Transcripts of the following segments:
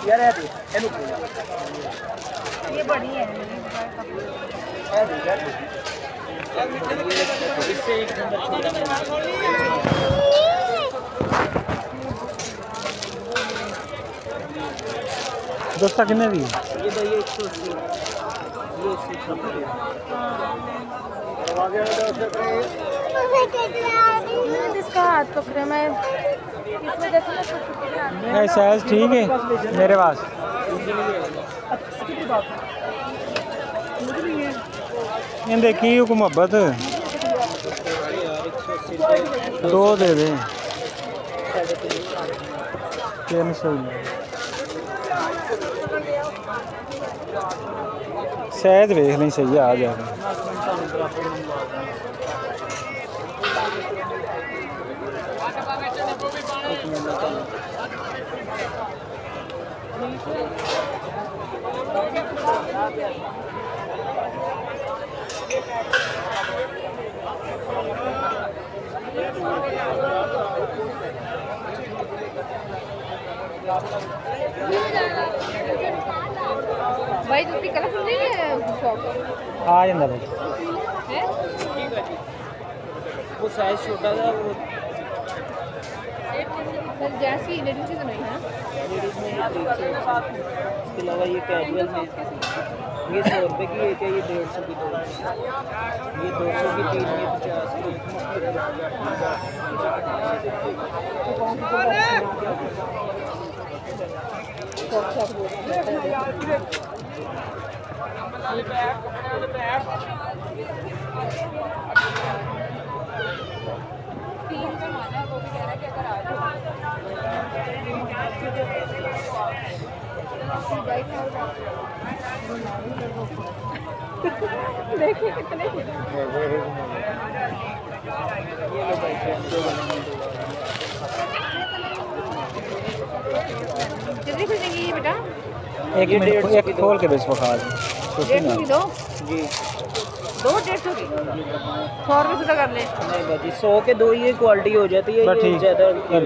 यार ये बड़ी है इससे एक नंबर छोटा दोस्ता कितने दी? ये भाई 180 ये 80 इसका हाथ पकड़े मैं इसमें देखो ना कुछ नहीं साइज ठीक है मेरे पास। ये देखी को मोहब्बत दो दे दे 300 शायद देख नहीं सही आ जाएगा। भाई दूसरी कलरफुल नहीं है शॉप आ जाता भाई है वो साइज छोटा था वो सर जैसी लेडीज की तो नहीं है लेडीज में ये 300 इसके अलावा ये कैजुअल में ये 100 रुपये की एक है ये 150 की दो ये 200 की 3 ये 50 की तीन का माना वो भी कह रहा है कि अगर आ जाओ देखिए कितने कितनी खुलेंगी ये बेटा एक मिनट एक खोल के बेच बखा दे छोटी 150 ना की दो जी दो 150 की 100 रुपये से कर ले नहीं बाजी 100 के दो ये क्वालिटी हो जाती है बस ये ठीक ज़्यादा चल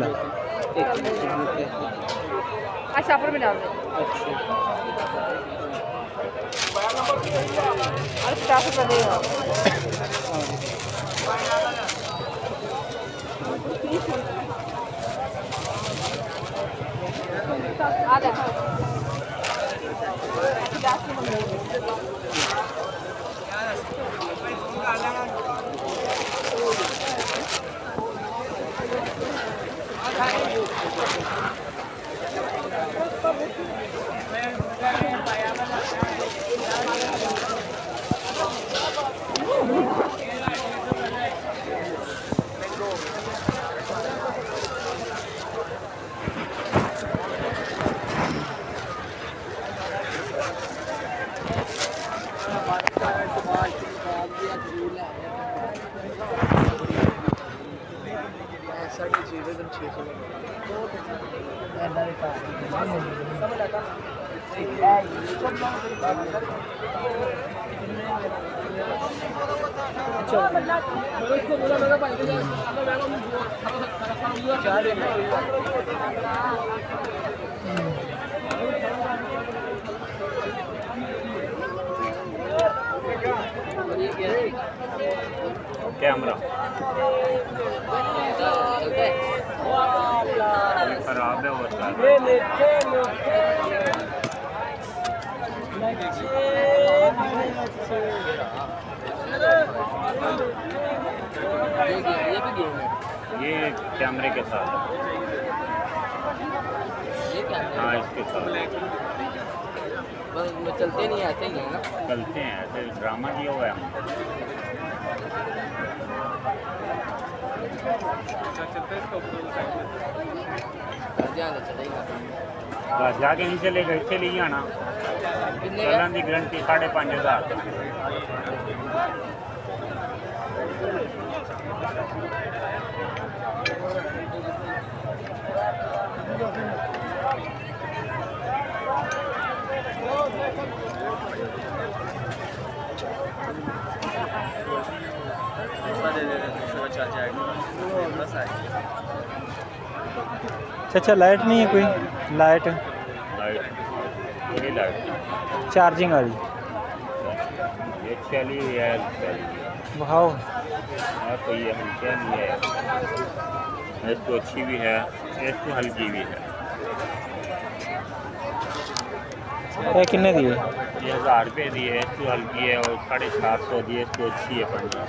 अच्छा पर में डाल दे अच्छा और 50 रुपये देगा आ जा कैमरा खराब है और ये कैमरे के साथ है। ये क्या है? हाँ इसके साथ बस वो चलते नहीं ऐसे ही है ना। चलते हैं, ऐसे ड्रामा किया हुआ है हम। ध्यान से चलेगा। बस जाके नहीं चलेगा, इतने ले आना। कितने का? चलन की गारंटी 5,500। अच्छा लाइट नहीं है कोई? लाइट लाइट यही लाइट चार्जिंग वाली? ये चली हुई है वाह, तो ये हल्की नहीं है, इसको अच्छी भी है, इसको हल्की भी है। ये कितने दिए? ये 1000 रुपये दी है, इसको हल्की है, और 450 दी है, इसको अच्छी है 15।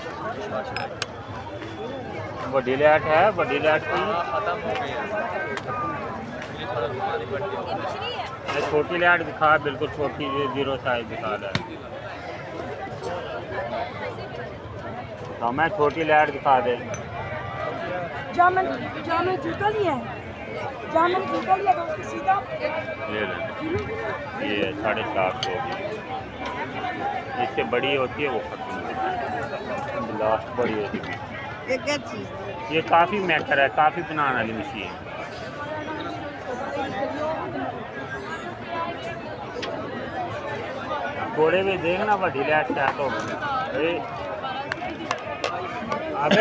बड़ी लाइट है, बड़ी लाइट की ये छोटी लाइट दिखा, बिल्कुल छोटी 0 साइज दिखा रहा है। तो मैं छोटी लाइट दिखा दे। जामन जूता लिया है, जामन जूता लिया तो उसको सीधा ये ले, ये 450 की। इससे बड़ी होती है वो खत्म होती है, लास्ट बड़ी होती है। ये काफ़ी मैटर है, काफ़ी बनाने वाली मशीन है। थोड़े भी देखना बड़ी लाइट क्या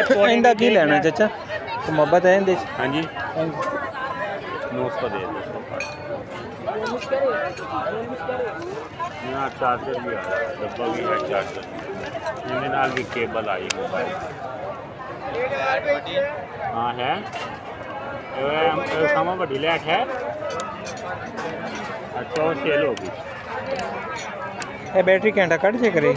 तो इंदा की लेना चाचा? तो मोहब्बत है इंदे? हाँ जी 900 दे दो। यहाँ चार्जर भी आ रहा है, डब्बा भी है चार्जर, इनके नाल भी केबल आई मोबाइल। हाँ है, समा बड़ी लाइट है। अच्छा वो सेल होगी। ये बैटरी घंटा कट जे करे?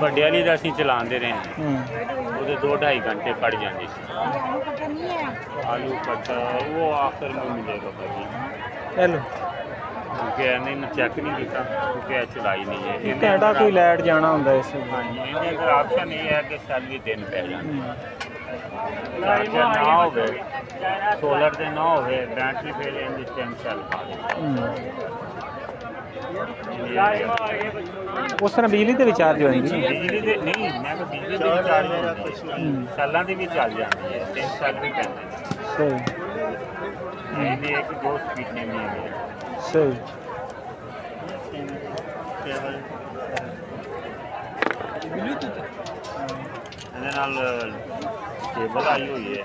ਵੱਡੇ ਵਾਲੀ ਦਾ ਅਸੀਂ ਚਲਾਉਂਦੇ ਰਹੇ ਹਾਂ, ਉਹਦੇ 2-2.5 घंटे कट ਜਾਂਦੇ ਸੀ। आलू कट्टा वो आखिर में मिलेगा भाई, हेलो क्योंकि मैंने चेक नहीं किया, क्योंकि चलाई नहीं है। घंटा कोई लाइट जाना होंगे इस? हाँ जी, इन्हें अगर ऑप्शन ये है कि सेल भी दिन पै जाए, चार्जर ना हो, सोलर से ना हो, बैटरी फेल जिस टाइम सेल पा दे। उस तरह बिजली से भी चार्ज होएगी? बिजली ਦੇ ਨਹੀਂ, ਮੈਂ ਤਾਂ ਬਿਜਲੀ ਦੇ ਚਾਰਜ ਸਾਲਾਂ ਦੀ ਵੀ ਚੱਲ ਜਾਂਦੀ ਹੈ, 3 ਸਾਲ ਵੀ ਪੈਂਦੇ ਨੇ। सही ਇਹਦੀ ਇੱਕ ਦੋ ਸਪੀਡਾਂ ਵੀ ਹੈਗੀਆਂ। सही। ਇਹਦੇ ਨਾਲ ਕੇਬਲ ਆਈ ਹੋਈ ਹੈ,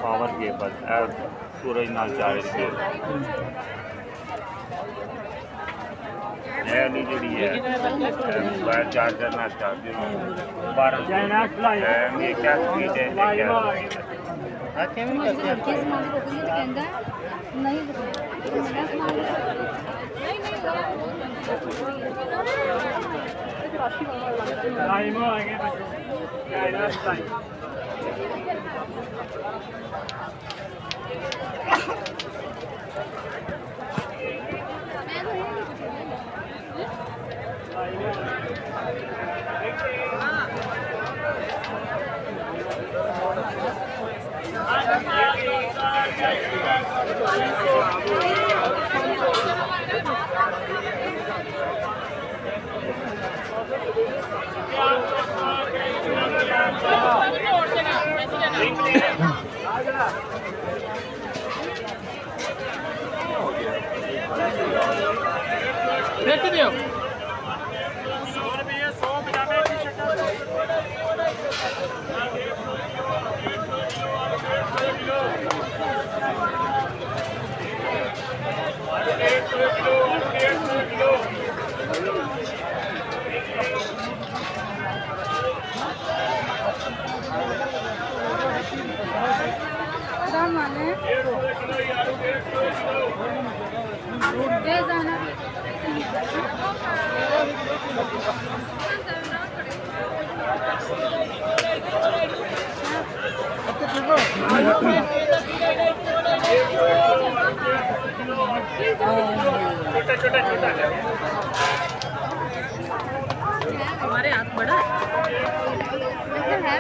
ਪਾਵਰ ਕੇਬਲ, ਸੂਰਜ ਨਾਲ ਚਾਰਜ ਕੇਬਲ। ਇਹ ਨਹੀਂ ਜਿਹੜੀ ਹੈ मोबाइल चार्जर ना चार्जर 12 ये क्या स्पीड है, दाम वाले हमारे हाथ बड़ा है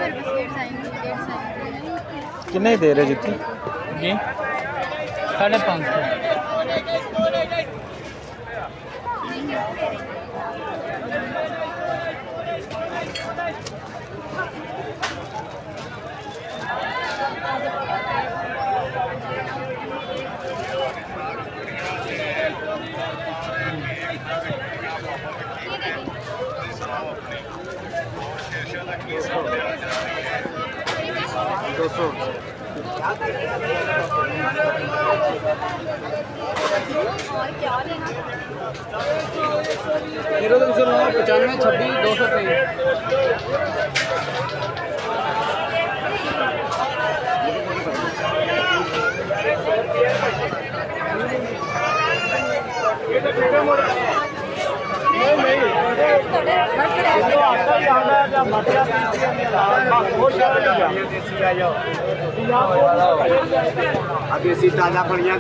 मेरे पास किन्ने दे रहे जुत्ती जी 550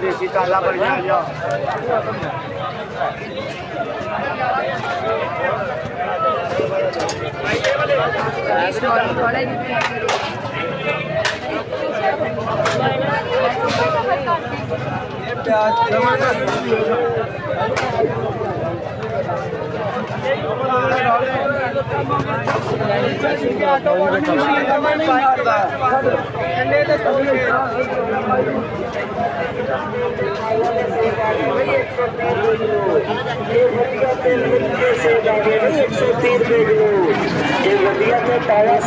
देसी ताज़ा बढ़िया आ जाओ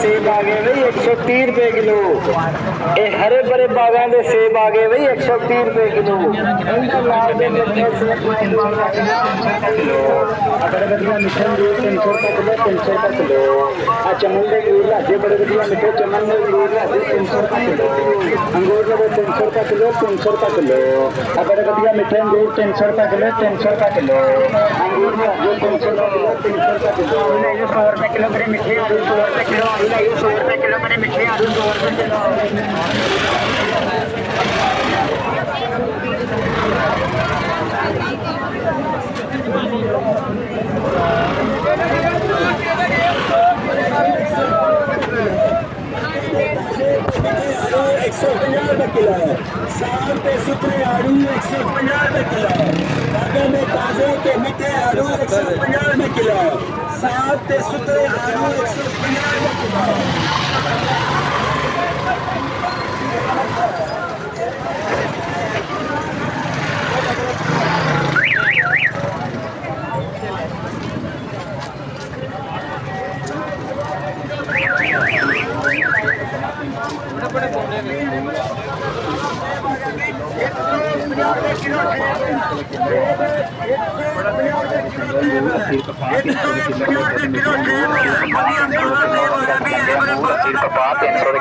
सेब आ गए भाई 130 रुपए किलो। ये हरे भरे बागां दे सेब आ गए भाई 130 रुपए किलो। बड़े बढ़िया मिठे अंगूर 300 रुपए किलो 300 रुपए किलो। आ चमन दे अंगूर लाजे बड़े बढ़िया मिठे चमन दे अंगूर लाजे 300 रुपए किलो। अंगूर लगे 300 रुपए किलो 300 रुपए किलो। आ बड़े बढ़िया मिठे अंगूर 300 रुपए किलो 300 रुपए किलो। अंगूर लाजे 300 रुपए किलो 300 रुपए किलो। 100 रुपए किलो बड़े मिठे आलू 100 रुपए किलो। 100 रुपए किलो बड़े मिठे आलू 100 रुपए किलो। किलो साल पे सुथरे आड़ू 150 रुपए किलो। बागों में ताजे के मीठे आड़ू 150 रुपए किलो। साल पे सुथरे आड़ू 150 रुपए किलो।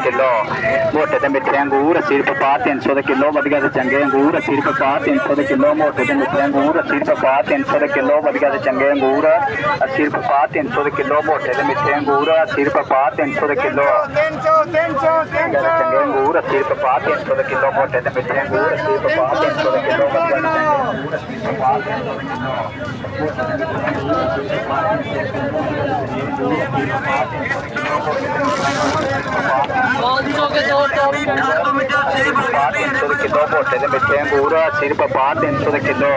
किलो मोटे ते मिठे अंगूर 80 रुपए पा 300 के किलो। वधिया ते चंगे अंगूर 80 रुपए पा 300 के किलो। मोटे ते मिठे अंगूर 80 रुपए पा 300 के किलो। वधिया ते चंगे अंगूर 80 रुपए पा 300 के किलो। मोटे ते मिठे अंगूर 80 रुपए पा 300 के किलो। चंगे अंगूर 80 रुपए पा 300 के किलो। मोटे ते मिठे अंगूर 80 रुपए पा 300 के किलो। वधिया ते चंगे अंगूर 80 रुपए पा 300 के किलो। किलो मोटे ते मिठे अंगूर 80 रुपए पा 300 किलो।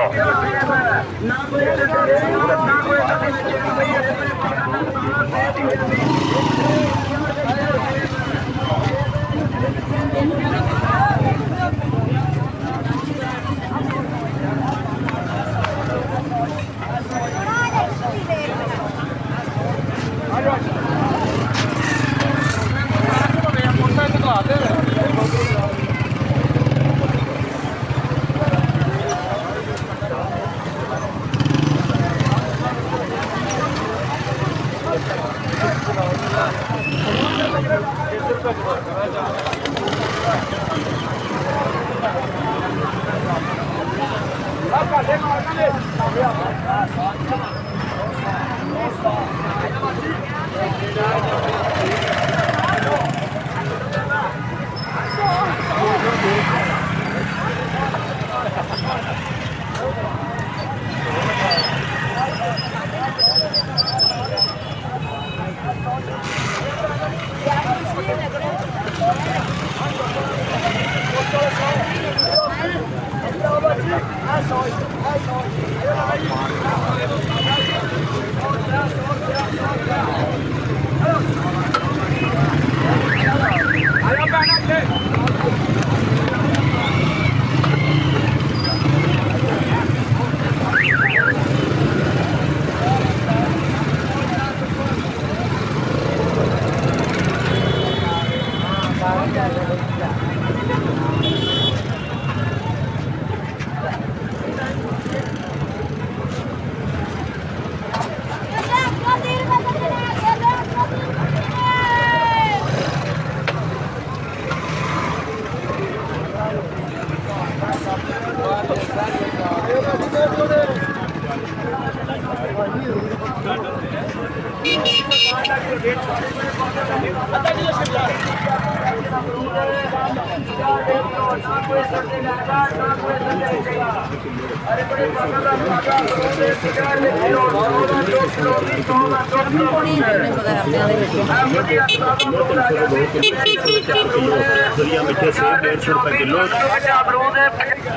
दुनिया मिठे सेब 150 रुपए किलो,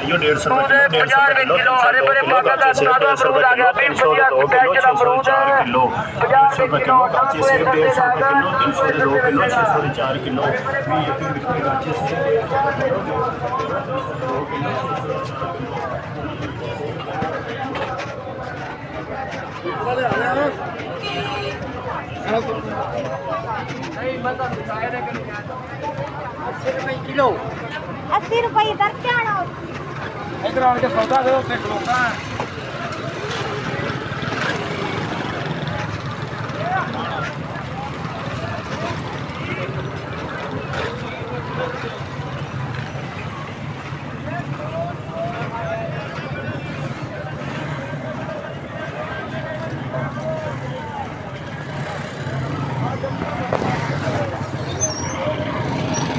यो 150 रुपए किलो, हरे भरे काचे सेब 150 रुपए किलो, 300 2 किलो, 600 4 किलो, 150 रुपए किलो, काचे सेब 150 रुपए किलो, 300 2 किलो, 600 4 किलो, काचे सेब 2 किलो, 80 रुपए इधर क्या आना इधर आके सौदा करो, फिर खलोता